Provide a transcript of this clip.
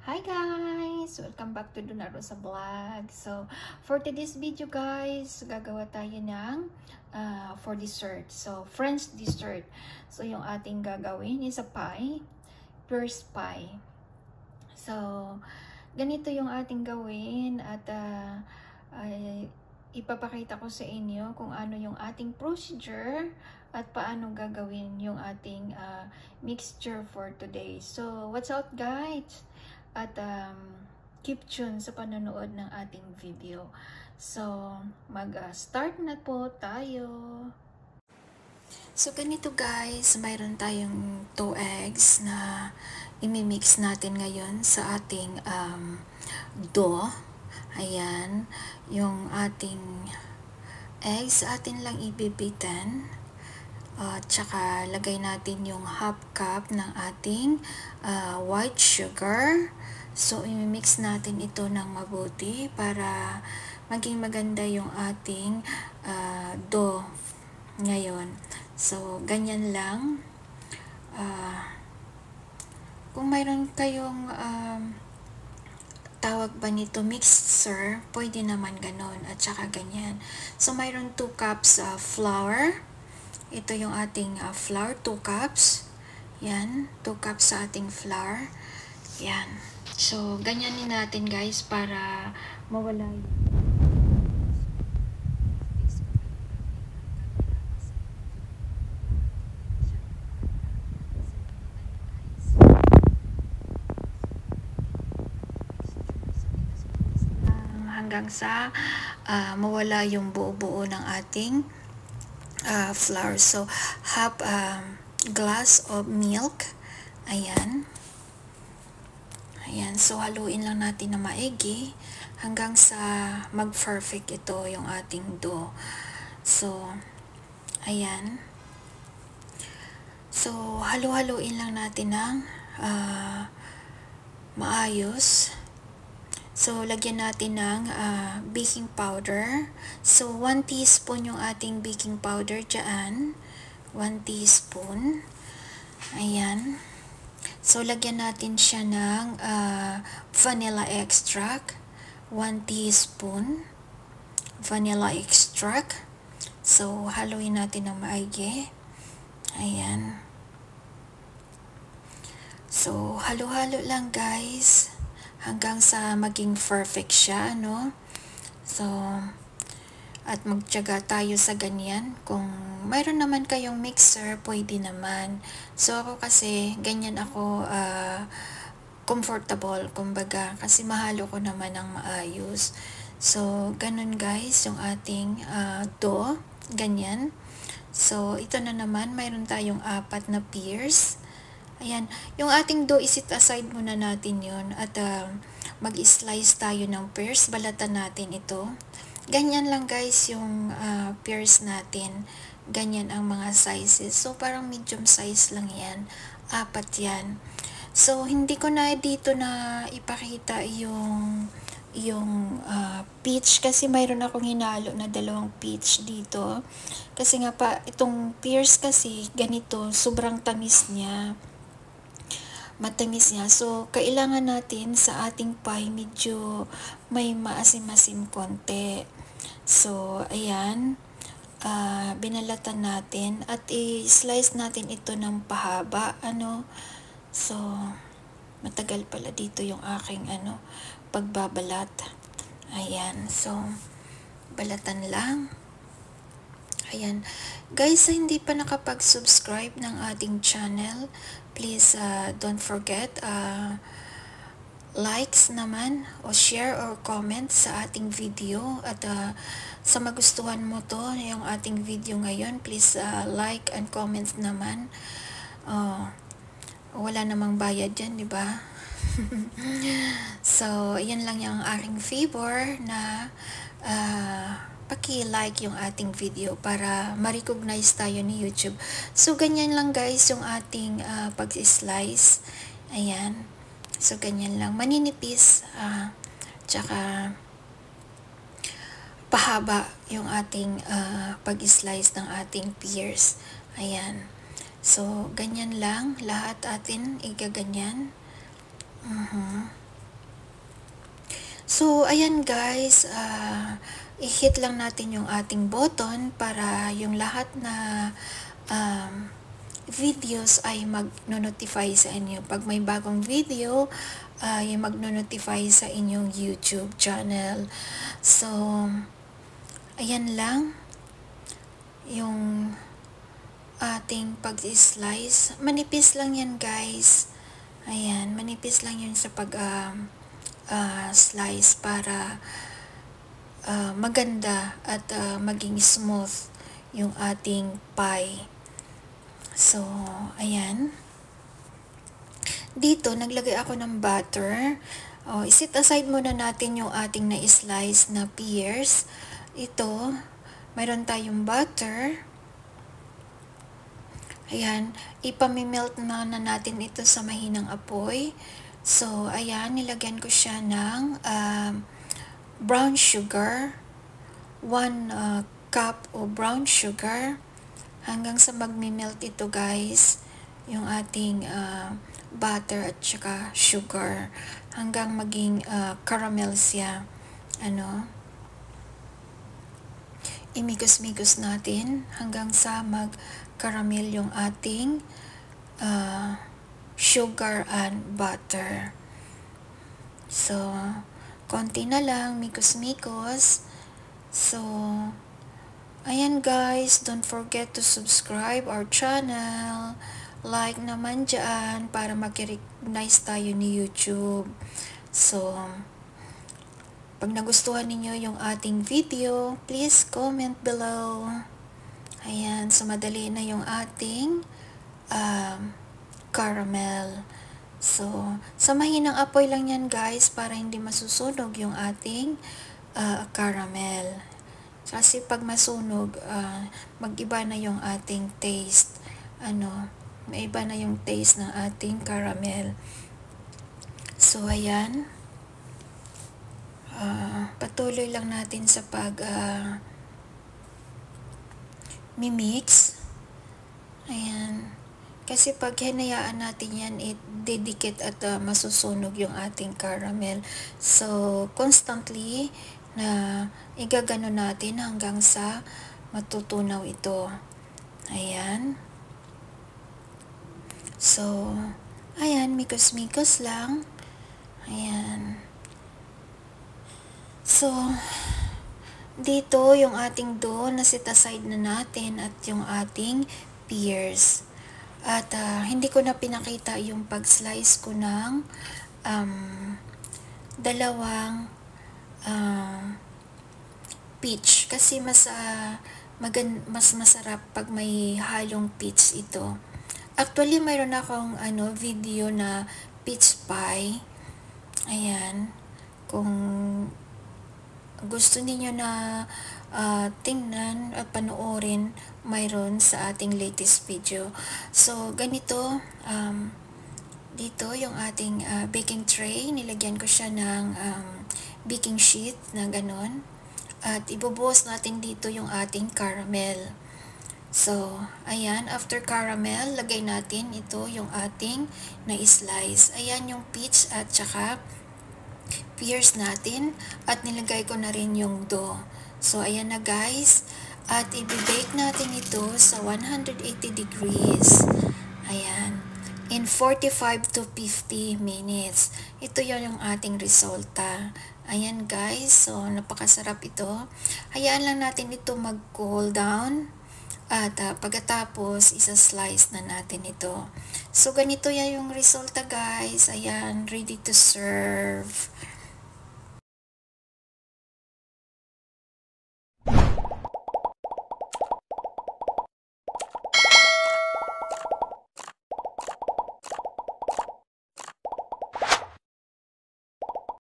Hi guys! Welcome back to Donaro sa vlog. So, for today's video guys, gagawa tayo ng for dessert. So, French dessert. So, yung ating gagawin is a pie, first pie. So, ganito yung ating gawin at ipapakita ko sa inyo kung ano yung ating procedure at paano gagawin yung ating mixture for today. So, what's up guys? At keep tuned sa panonood ng ating video. So, mag-start na po tayo. So, ganito guys, mayroon tayong 2 eggs na imimix natin ngayon sa ating dough. Ayan, yung ating eggs atin lang ibibitan. Tsaka lagay natin yung half cup ng ating white sugar. So, imimix natin ito ng mabuti para maging maganda yung ating dough ngayon. So, ganyan lang. Kung mayroon kayong tawag ba nito mixer, pwede naman ganon at saka ganyan. So, mayroon 2 cups flour. Ito yung ating flour, 2 cups. Yan, 2 cups sa ating flour. Yan. So, ganyanin natin guys para mawala yung hanggang sa mawala yung buo-buo ng ating flour. So, half glass of milk. Ayan. Ayan. So, haluin lang natin na maigi hanggang sa mag-perfect ito yung ating dough. So, ayan. So, halu-haluin lang natin ng maayos. So, lagyan natin ng baking powder. So, 1 teaspoon yung ating baking powder dyan. 1 teaspoon. Ayan. So, lagyan natin siya ng vanilla extract. 1 teaspoon. Vanilla extract. So, haluin natin ng maigi. Ayan. So, halo-halo lang guys. Hanggang sa maging perfect siya, no? So, at magtiyaga tayo sa ganyan. Kung mayroon naman kayong mixer, pwede naman. So, ako kasi, ganyan ako comfortable, kumbaga, kasi mahalo ko naman ng maayos. So, ganun guys, yung ating dough, ganyan. So, ito na naman, mayroon tayong 4 na pears. Ayan, yung ating dough, isit aside muna natin yun at mag-slice tayo ng pears, balatan natin ito. Ganyan lang guys yung pears natin, ganyan ang mga sizes. So, parang medium size lang yan, 4 yan. So, hindi ko na dito na ipakita yung peach kasi mayroon akong hinalo na 2 peach dito. Kasi nga pa, itong pears kasi ganito, sobrang tamis niya. Matamis niya. So, kailangan natin sa ating pie medyo may maasim-asim konti. So, ayan. Binalatan natin at i-slice natin ito ng pahaba. So, matagal pala dito yung aking pagbabalat. Ayan. So, balatan lang. Ayan. Guys, hindi pa nakapag-subscribe ng ating channel, please don't forget likes naman o share or comment sa ating video at sa magustuhan mo to yung ating video ngayon, please like and comment naman. Wala namang bayad dyan, di ba? So, yan lang yung aking favor na paki-like yung ating video para ma-recognize tayo ni YouTube. So, ganyan lang guys yung ating pag-slice. Ayan. So, ganyan lang. Maninipis. Tsaka pahaba yung ating pag-slice ng ating pears. Ayan. So, ganyan lang. Lahat atin igaganyan. So, ayan guys, i-hit lang natin yung ating button para yung lahat na videos ay mag-notify sa inyo. Pag may bagong video, ay mag-notify sa inyong YouTube channel. So, ayan lang yung ating pag-slice. Manipis lang yan guys. Ayan, manipis lang yun sa pag-slice para maganda at maging smooth yung ating pie. So, ayan. Dito, naglagay ako ng butter. Isit aside muna natin yung ating na-slice na pears. Ito, mayroon tayong butter. Ayan, ipamimelt na natin ito sa mahinang apoy. So, ayan, nilagyan ko siya ng brown sugar. 1 cup o brown sugar. Hanggang sa magmi-melt ito guys, yung ating butter at saka sugar. Hanggang maging caramel siya. Imikos-mikos natin hanggang sa mag-caramel yung ating sugar and butter. So, konti na lang, mikos-mikos. So, ayan guys, don't forget to subscribe our channel. Like naman dyan para mag-recognize tayo ni YouTube. So, pag nagustuhan ninyo yung ating video, please comment below. Ayan, so madali na yung ating caramel. So, sa mahinang apoy lang yan guys para hindi masusunog yung ating caramel. Kasi pag masunog, mag-iba na yung ating taste. May iba na yung taste ng ating caramel. So, ayan. Patuloy lang natin sa mimix. Ayan. Kasi pag hinayaan natin yan, didikit at masusunog yung ating caramel. So, constantly na igagano natin hanggang sa matutunaw ito. Ayan. So, ayan, mikos-mikos lang. Ayan. So, dito yung ating dough na set aside na natin at yung ating pears. At hindi ko na pinakita yung pag-slice ko ng dalawang peach kasi mas masarap pag may halong peach ito. Actually, mayroon akong video na peach pie. Ayan. Kung gusto niyo na tingnan at panoorin, mayroon sa ating latest video. So, ganito, dito yung ating baking tray, nilagyan ko siya ng baking sheet na ganon. At ibubuhos natin dito yung ating caramel. So, ayan, after caramel, lagay natin ito yung ating na-slice. Ayan yung peach at saka pears natin at nilagay ko na rin yung dough. So, ayan na guys. At i-bake natin ito sa 180 degrees. Ayan. In 45 to 50 minutes. Ito yun yung ating resulta. Ayan guys. So, napakasarap ito. Hayaan lang natin ito mag-cool down. At pagkatapos, isa-slice na natin ito. So, ganito yan yung resulta guys. Ayan, ready to serve.